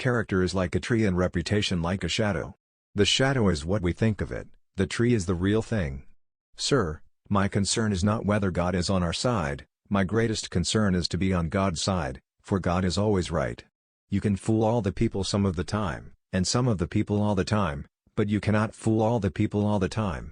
Character is like a tree and reputation like a shadow. The shadow is what we think of it, the tree is the real thing. Sir, my concern is not whether God is on our side, my greatest concern is to be on God's side, for God is always right. You can fool all the people some of the time, and some of the people all the time, but you cannot fool all the people all the time.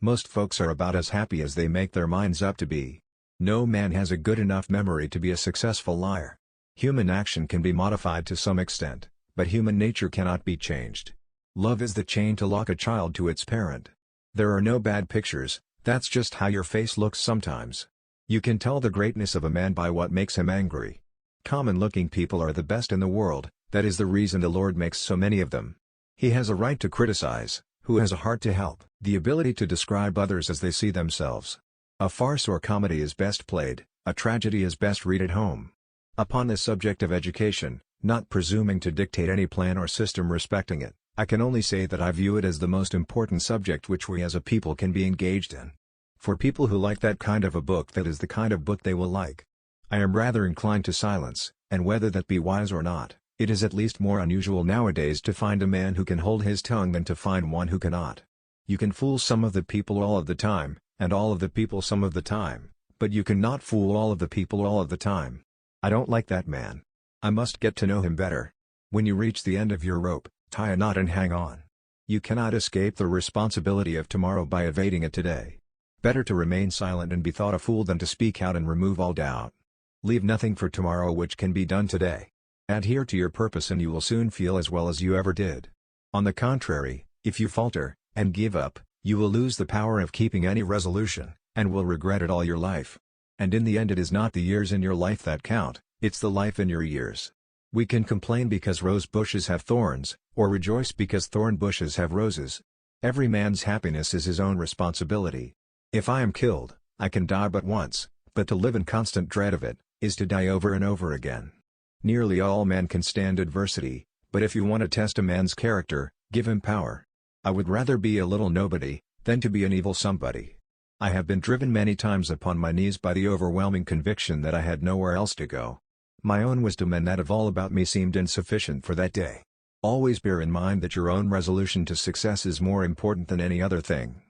Most folks are about as happy as they make their minds up to be. No man has a good enough memory to be a successful liar. Human action can be modified to some extent, but human nature cannot be changed. Love is the chain to lock a child to its parent. There are no bad pictures, that's just how your face looks sometimes. You can tell the greatness of a man by what makes him angry. Common-looking people are the best in the world, that is the reason the Lord makes so many of them. He has a right to criticize, who has a heart to help, the ability to describe others as they see themselves. A farce or comedy is best played, a tragedy is best read at home. Upon the subject of education, not presuming to dictate any plan or system respecting it, I can only say that I view it as the most important subject which we as a people can be engaged in. For people who like that kind of a book, that is the kind of book they will like. I am rather inclined to silence, and whether that be wise or not, it is at least more unusual nowadays to find a man who can hold his tongue than to find one who cannot. You can fool some of the people all of the time, and all of the people some of the time, but you cannot fool all of the people all of the time. I don't like that man. I must get to know him better. When you reach the end of your rope, tie a knot and hang on. You cannot escape the responsibility of tomorrow by evading it today. Better to remain silent and be thought a fool than to speak out and remove all doubt. Leave nothing for tomorrow which can be done today. Adhere to your purpose and you will soon feel as well as you ever did. On the contrary, if you falter, and give up, you will lose the power of keeping any resolution, and will regret it all your life. And in the end it is not the years in your life that count, it's the life in your years. We can complain because rose bushes have thorns, or rejoice because thorn bushes have roses. Every man's happiness is his own responsibility. If I am killed, I can die but once, but to live in constant dread of it, is to die over and over again. Nearly all men can stand adversity, but if you want to test a man's character, give him power. I would rather be a little nobody, than to be an evil somebody. I have been driven many times upon my knees by the overwhelming conviction that I had nowhere else to go. My own wisdom and that of all about me seemed insufficient for that day. Always bear in mind that your own resolution to success is more important than any other thing.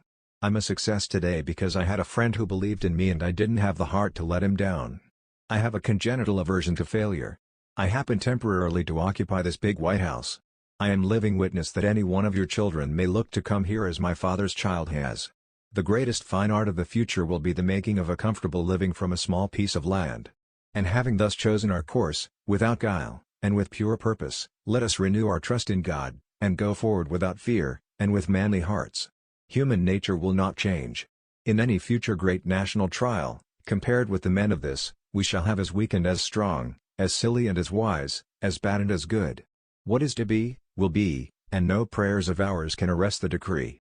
I'm a success today because I had a friend who believed in me and I didn't have the heart to let him down. I have a congenital aversion to failure. I happen temporarily to occupy this big White House. I am living witness that any one of your children may look to come here as my father's child has. The greatest fine art of the future will be the making of a comfortable living from a small piece of land. And having thus chosen our course, without guile, and with pure purpose, let us renew our trust in God, and go forward without fear, and with manly hearts. Human nature will not change. In any future great national trial, compared with the men of this, we shall have as weak and as strong, as silly and as wise, as bad and as good. What is to be, will be, and no prayers of ours can arrest the decree.